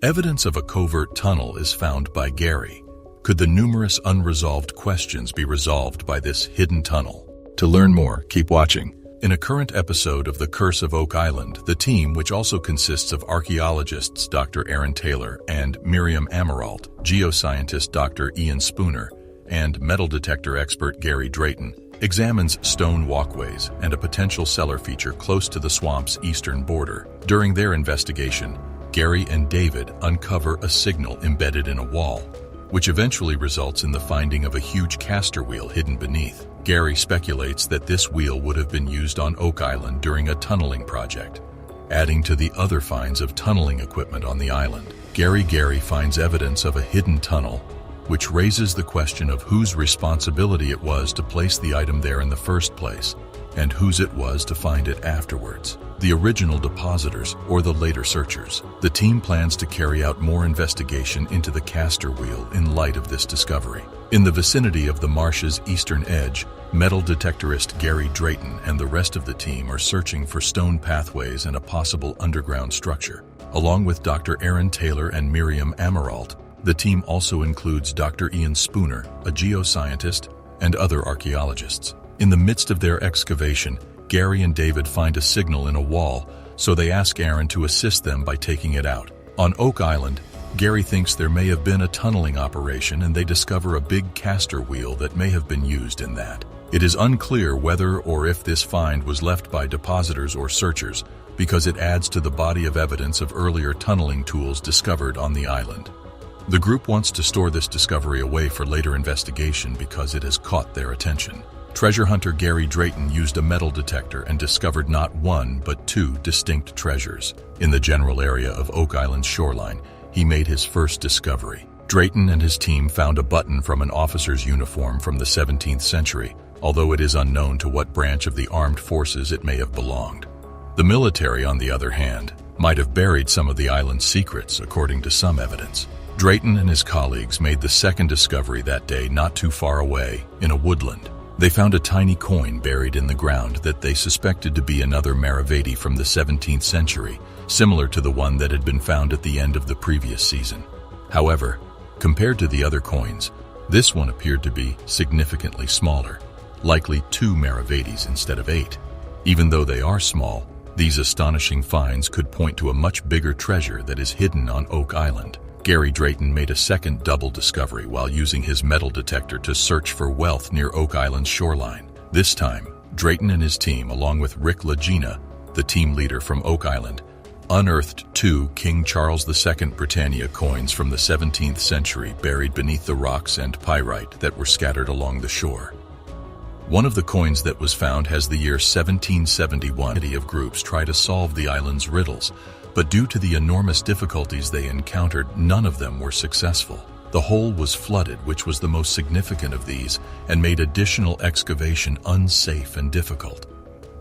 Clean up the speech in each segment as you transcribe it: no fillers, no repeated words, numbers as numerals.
Evidence of a covert tunnel is found by Gary. Could the numerous unresolved questions be resolved by this hidden tunnel? To learn more, keep watching. In a current episode of The Curse of Oak Island, the team, which also consists of archaeologists Dr. Aaron Taylor and Miriam Amaralt, geoscientist Dr. Ian Spooner, and metal detector expert Gary Drayton, examines stone walkways and a potential cellar feature close to the swamp's eastern border. During their investigation, Gary and David uncover a signal embedded in a wall, which eventually results in the finding of a huge caster wheel hidden beneath. Gary speculates that this wheel would have been used on Oak Island during a tunneling project, adding to the other finds of tunneling equipment on the island. Gary finds evidence of a hidden tunnel, which raises the question of whose responsibility it was to place the item there in the first place, and whose it was to find it afterwards. The original depositors or the later searchers. The team plans to carry out more investigation into the caster wheel in light of this discovery. In the vicinity of the marsh's eastern edge, metal detectorist Gary Drayton and the rest of the team are searching for stone pathways and a possible underground structure. Along with Dr. Aaron Taylor and Miriam Amaralt, the team also includes Dr. Ian Spooner, a geoscientist, and other archaeologists. In the midst of their excavation, Gary and David find a signal in a wall, so they ask Aaron to assist them by taking it out. On Oak Island, Gary thinks there may have been a tunneling operation and they discover a big caster wheel that may have been used in that. It is unclear whether or if this find was left by depositors or searchers, because it adds to the body of evidence of earlier tunneling tools discovered on the island. The group wants to store this discovery away for later investigation because it has caught their attention. Treasure hunter Gary Drayton used a metal detector and discovered not one but two distinct treasures. In the general area of Oak Island's shoreline, he made his first discovery. Drayton and his team found a button from an officer's uniform from the 17th century, although it is unknown to what branch of the armed forces it may have belonged. The military, on the other hand, might have buried some of the island's secrets, according to some evidence. Drayton and his colleagues made the second discovery that day not too far away, in a woodland. They found a tiny coin buried in the ground that they suspected to be another Maravedi from the 17th century, similar to the one that had been found at the end of the previous season. However, compared to the other coins, this one appeared to be significantly smaller, likely 2 Maravedis instead of 8. Even though they are small, these astonishing finds could point to a much bigger treasure that is hidden on Oak Island. Gary Drayton made a second double discovery while using his metal detector to search for wealth near Oak Island's shoreline. This time, Drayton and his team, along with Lagena, the team leader from Oak Island, unearthed 2 King Charles II Britannia coins from the 17th century buried beneath the rocks and pyrite that were scattered along the shore. One of the coins that was found has the year 1771. Many of groups try to solve the island's riddles, but due to the enormous difficulties they encountered, none of them were successful. The hole was flooded, which was the most significant of these, and made additional excavation unsafe and difficult.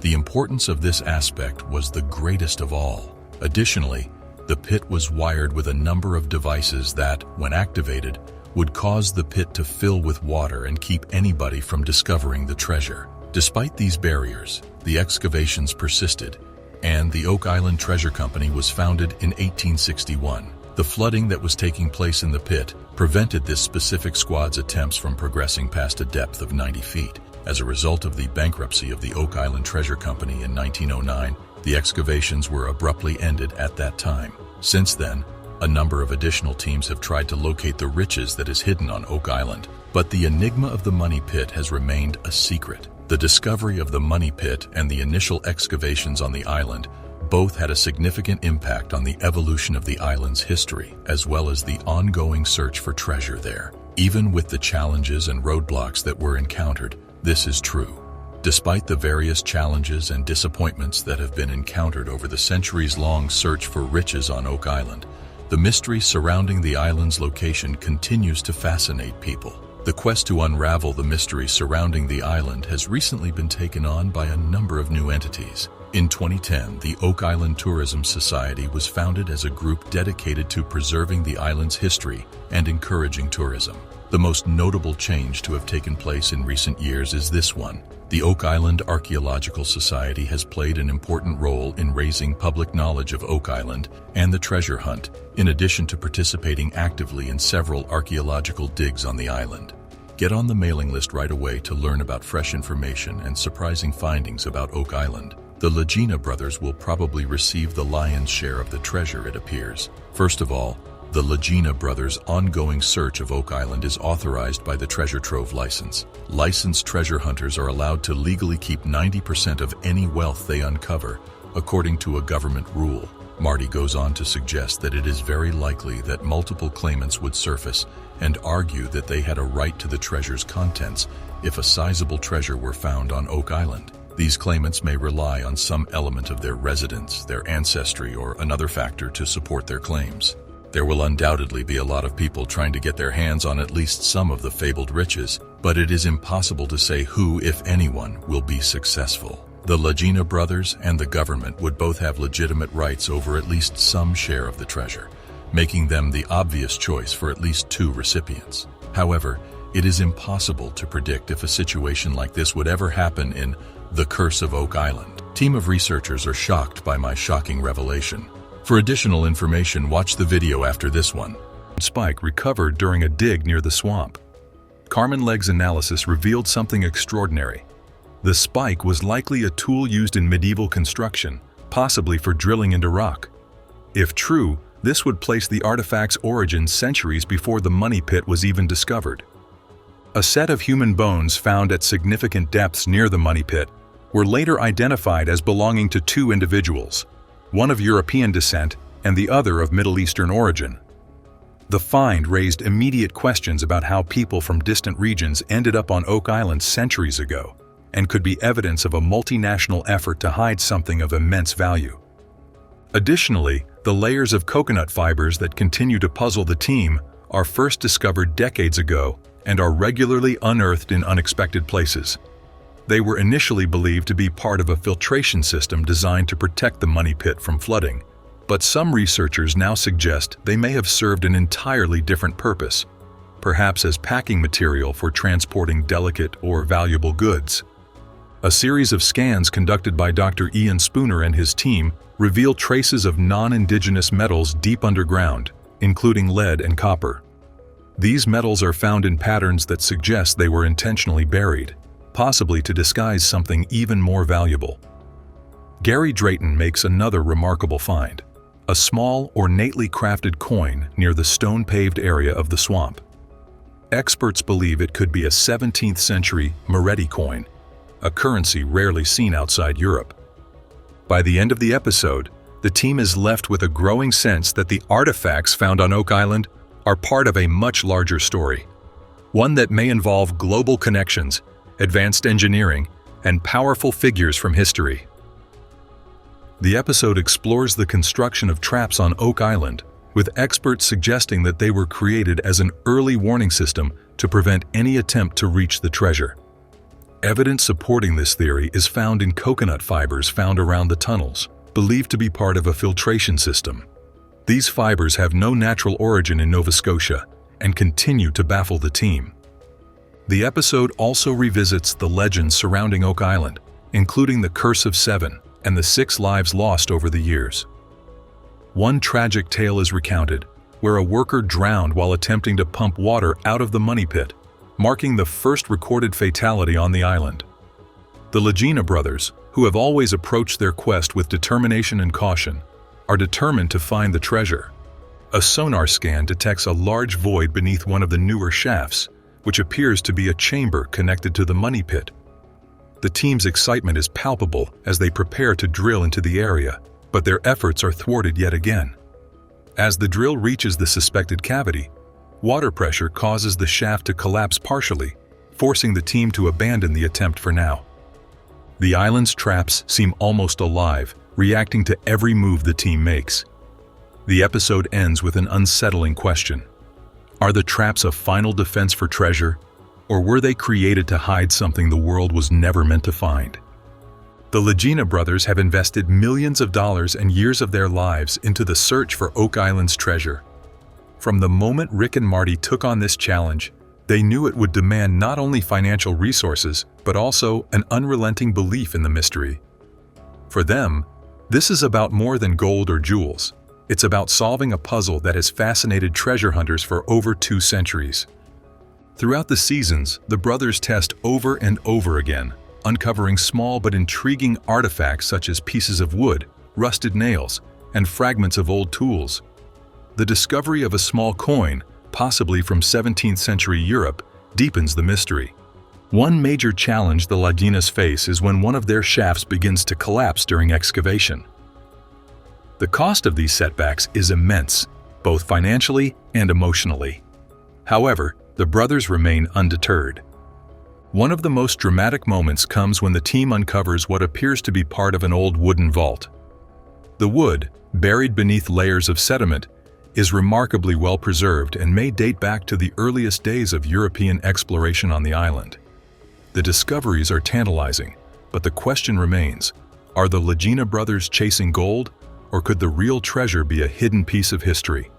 The importance of this aspect was the greatest of all. Additionally, the pit was wired with a number of devices that, when activated, would cause the pit to fill with water and keep anybody from discovering the treasure. Despite these barriers, the excavations persisted, and the Oak Island Treasure Company was founded in 1861. The flooding that was taking place in the pit prevented this specific squad's attempts from progressing past a depth of 90 feet. As a result of the bankruptcy of the Oak Island Treasure Company in 1909, the excavations were abruptly ended at that time. Since then, a number of additional teams have tried to locate the riches that is hidden on Oak Island, but the enigma of the money pit has remained a secret. The discovery of the money pit and the initial excavations on the island both had a significant impact on the evolution of the island's history, as well as the ongoing search for treasure there. Even with the challenges and roadblocks that were encountered, this is true. Despite the various challenges and disappointments that have been encountered over the centuries-long search for riches on Oak Island, the mystery surrounding the island's location continues to fascinate people. The quest to unravel the mystery surrounding the island has recently been taken on by a number of new entities. In 2010, the Oak Island Tourism Society was founded as a group dedicated to preserving the island's history and encouraging tourism. The most notable change to have taken place in recent years is this one. The Oak Island Archaeological Society has played an important role in raising public knowledge of Oak Island and the treasure hunt, in addition to participating actively in several archaeological digs on the island. Get on the mailing list right away to learn about fresh information and surprising findings about Oak Island. The Lagena brothers will probably receive the lion's share of the treasure, it appears. First of all, the Lagena brothers' ongoing search of Oak Island is authorized by the Treasure Trove license. Licensed treasure hunters are allowed to legally keep 90% of any wealth they uncover, according to a government rule. Marty goes on to suggest that it is very likely that multiple claimants would surface and argue that they had a right to the treasure's contents if a sizable treasure were found on Oak Island. These claimants may rely on some element of their residence, their ancestry, or another factor to support their claims. There will undoubtedly be a lot of people trying to get their hands on at least some of the fabled riches, but it is impossible to say who, if anyone, will be successful. The Lagena brothers and the government would both have legitimate rights over at least some share of the treasure, making them the obvious choice for at least two recipients. However, it is impossible to predict if a situation like this would ever happen in The Curse of Oak Island. Team of researchers are shocked by my shocking revelation. For additional information, watch the video after this one. Spike recovered during a dig near the swamp. Carmen Legg's analysis revealed something extraordinary. The spike was likely a tool used in medieval construction, possibly for drilling into rock. If true, this would place the artifact's origin centuries before the money pit was even discovered. A set of human bones found at significant depths near the money pit were later identified as belonging to two individuals, one of European descent and the other of Middle Eastern origin. The find raised immediate questions about how people from distant regions ended up on Oak Island centuries ago, and could be evidence of a multinational effort to hide something of immense value. Additionally, the layers of coconut fibers that continue to puzzle the team are first discovered decades ago and are regularly unearthed in unexpected places. They were initially believed to be part of a filtration system designed to protect the money pit from flooding, but some researchers now suggest they may have served an entirely different purpose, perhaps as packing material for transporting delicate or valuable goods. A series of scans conducted by Dr. Ian Spooner and his team reveal traces of non-indigenous metals deep underground, including lead and copper. These metals are found in patterns that suggest they were intentionally buried, possibly to disguise something even more valuable. Gary Drayton makes another remarkable find: a small, ornately crafted coin near the stone-paved area of the swamp. Experts believe it could be a 17th century Moretti coin, a currency rarely seen outside Europe. By the end of the episode, the team is left with a growing sense that the artifacts found on Oak Island are part of a much larger story, one that may involve global connections, advanced engineering, and powerful figures from history. The episode explores the construction of traps on Oak Island, with experts suggesting that they were created as an early warning system to prevent any attempt to reach the treasure. Evidence supporting this theory is found in coconut fibers found around the tunnels, believed to be part of a filtration system. These fibers have no natural origin in Nova Scotia and continue to baffle the team. The episode also revisits the legends surrounding Oak Island, including the Curse of Seven and the 6 lives lost over the years. One tragic tale is recounted, where a worker drowned while attempting to pump water out of the money pit, marking the first recorded fatality on the island. The Lagena brothers, who have always approached their quest with determination and caution, are determined to find the treasure. A sonar scan detects a large void beneath one of the newer shafts, which appears to be a chamber connected to the money pit. The team's excitement is palpable as they prepare to drill into the area, but their efforts are thwarted yet again. As the drill reaches the suspected cavity, water pressure causes the shaft to collapse partially, forcing the team to abandon the attempt for now. The island's traps seem almost alive, reacting to every move the team makes. The episode ends with an unsettling question. Are the traps a final defense for treasure, or were they created to hide something the world was never meant to find? The Lagena brothers have invested millions of dollars and years of their lives into the search for Oak Island's treasure. From the moment Rick and Marty took on this challenge, they knew it would demand not only financial resources, but also an unrelenting belief in the mystery. For them, this is about more than gold or jewels. It's about solving a puzzle that has fascinated treasure hunters for over 2 centuries. Throughout the seasons, the brothers test over and over again, uncovering small but intriguing artifacts such as pieces of wood, rusted nails, and fragments of old tools. The discovery of a small coin, possibly from 17th century Europe, deepens the mystery. One major challenge the Lagenas face is when one of their shafts begins to collapse during excavation. The cost of these setbacks is immense, both financially and emotionally. However, the brothers remain undeterred. One of the most dramatic moments comes when the team uncovers what appears to be part of an old wooden vault. The wood, buried beneath layers of sediment, is remarkably well preserved and may date back to the earliest days of European exploration on the island. The discoveries are tantalizing, but the question remains, are the Lagena brothers chasing gold, or could the real treasure be a hidden piece of history?